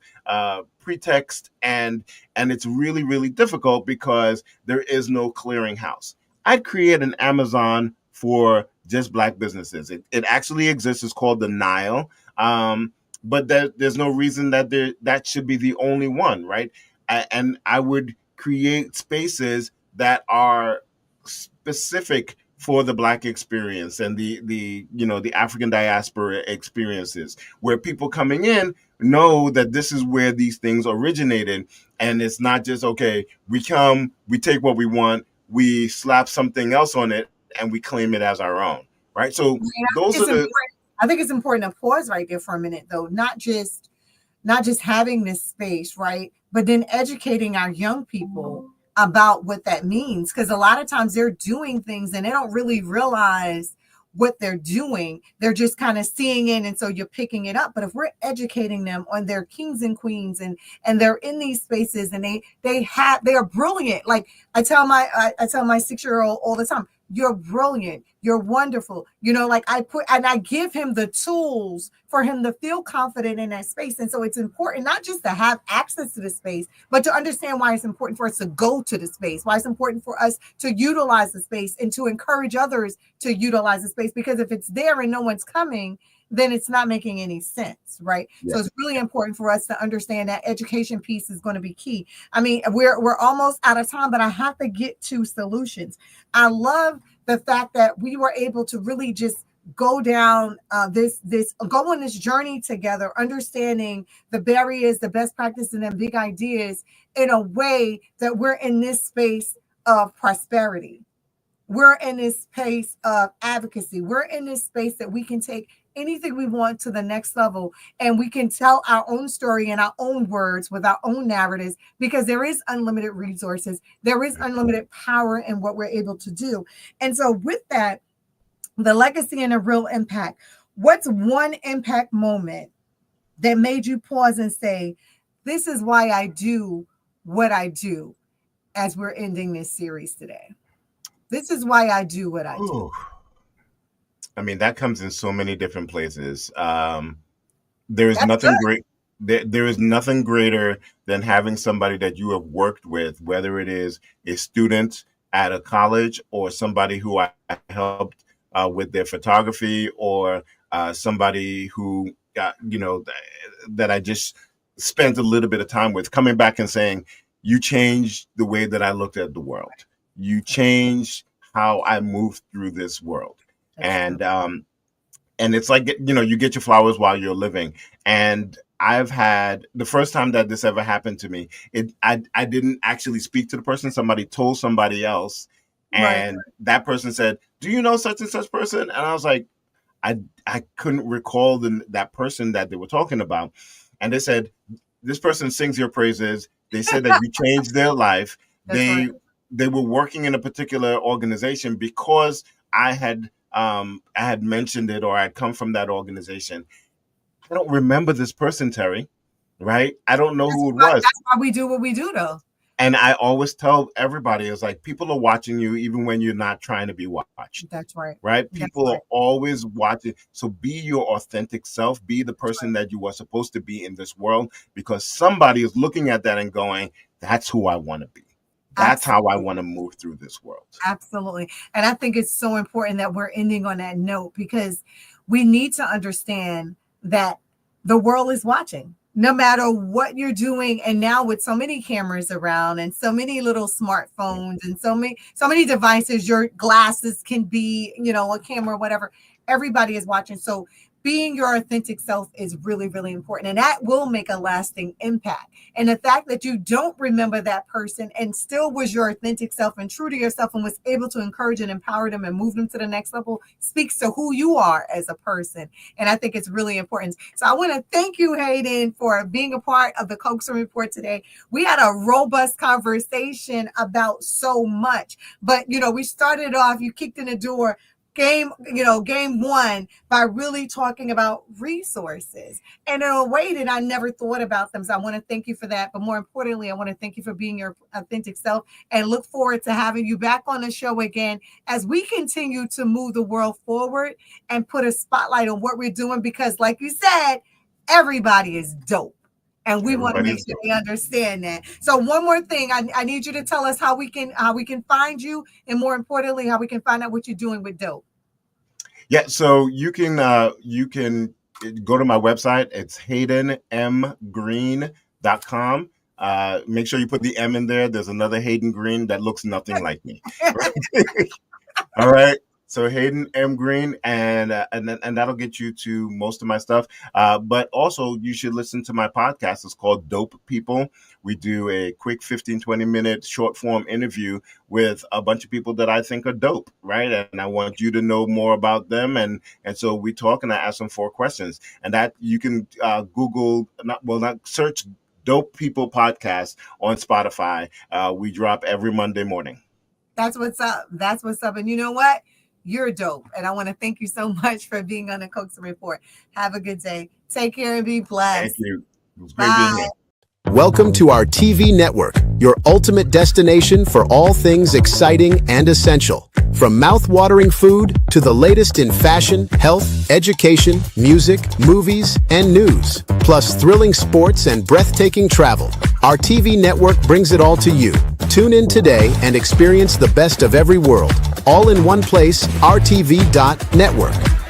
S3: pretext, and it's really, really difficult because there is no clearinghouse. I'd create an Amazon for just Black businesses. It actually exists. It's called the Nile, but there's no reason that that should be the only one, right? And I would create spaces that are specific for the Black experience and the African diaspora experiences, where people coming in know that this is where these things originated, and it's not just, okay, we come, we take what we want, we slap something else on it, and we claim it as our own, right? So
S2: I think it's important to pause right there for a minute, though, not just having this space, right, but then educating our young people about what that means, because a lot of times they're doing things and they don't really realize what they're doing. They're just kind of seeing it, and so you're picking it up. But if we're educating them on their kings and queens, and they're in these spaces, and they are brilliant. Like I tell my 6-year-old all the time, you're brilliant, you're wonderful. Like I give him the tools for him to feel confident in that space. And so it's important not just to have access to the space, but to understand why it's important for us to go to the space, why it's important for us to utilize the space, and to encourage others to utilize the space. Because if it's there and no one's coming, then it's not making any sense, right? Yeah. So it's really important for us to understand that education piece is going to be key. I mean, we're almost out of time, but I have to get to solutions. I love the fact that we were able to really just go down go on this journey together, understanding the barriers, the best practices, and the big ideas in a way that we're in this space of prosperity. We're in this space of advocacy. We're in this space that we can take anything we want to the next level, and we can tell our own story in our own words with our own narratives, because there is unlimited resources. There is unlimited power in what we're able to do. And so with that, the legacy and a real impact. What's one impact moment that made you pause and say, this is why I do what I do, as we're ending this series today? This is why I do what I do.
S3: Ooh. I mean, that comes in so many different places. There is nothing great. There is nothing greater than having somebody that you have worked with, whether it is a student at a college, or somebody who I helped with their photography, or somebody who that I just spent a little bit of time with, coming back and saying, you changed the way that I looked at the world. You changed how I moved through this world. And it's like, you get your flowers while you're living. And I've had the first time that this ever happened to me, I didn't actually speak to the person. Somebody told somebody else, and that person said, do you know such and such person? And I was like, I couldn't recall that person that they were talking about. And they said, this person sings your praises. They said that you changed their life. They were working in a particular organization because I had mentioned it, or I'd come from that organization. I don't remember this person, Terry, right? I don't know who it was.
S2: That's why we do what we do, though.
S3: And I always tell everybody, it's like, people are watching you even when you're not trying to be watched.
S2: That's right.
S3: Right? People are always watching. So be your authentic self. Be the person that you are supposed to be in this world, because somebody is looking at that and going, that's who I want to be. That's how I want to move through this world.
S2: Absolutely. And I think it's so important that we're ending on that note, because we need to understand that the world is watching no matter what you're doing. And now with so many cameras around and so many little smartphones and so many devices, your glasses can be, a camera, whatever, everybody is watching. So being your authentic self is really, really important. And that will make a lasting impact. And the fact that you don't remember that person and still was your authentic self and true to yourself and was able to encourage and empower them and move them to the next level speaks to who you are as a person. And I think it's really important. So I want to thank you, Hayden, for being a part of the Coaxum Report today. We had a robust conversation about so much, but, we started off, you kicked in the door, game one, by really talking about resources and in a way that I never thought about them. So I want to thank you for that. But more importantly, I want to thank you for being your authentic self and look forward to having you back on the show again as we continue to move the world forward and put a spotlight on what we're doing, because like you said, everybody is dope. And we want to make sure they understand that. So one more thing, I need you to tell us how we can find you, and more importantly, how we can find out what you're doing with Dope.
S3: Yeah, so you can go to my website. It's haydenmgreen.com. Make sure you put the M in there. There's another Hayden Green that looks nothing like me. All right. So Hayden M. Green, and that'll get you to most of my stuff. But also, you should listen to my podcast. It's called Dope People. We do a quick 15, 20-minute short form interview with a bunch of people that I think are dope, right? And I want you to know more about them. And so we talk, and I ask them 4 questions. And that you can search Dope People Podcast on Spotify. We drop every Monday morning.
S2: That's what's up. That's what's up. And you know what? You're dope. And I want to thank you so much for being on the Coaxum Report. Have a good day. Take care and be blessed.
S3: Thank you. It was great being here.
S1: Welcome to our TV network, your ultimate destination for all things exciting and essential. From mouth-watering food to the latest in fashion, health, education, music, movies, and news, plus thrilling sports and breathtaking travel. Our TV network brings it all to you. Tune in today and experience the best of every world, all in one place, rtv.network.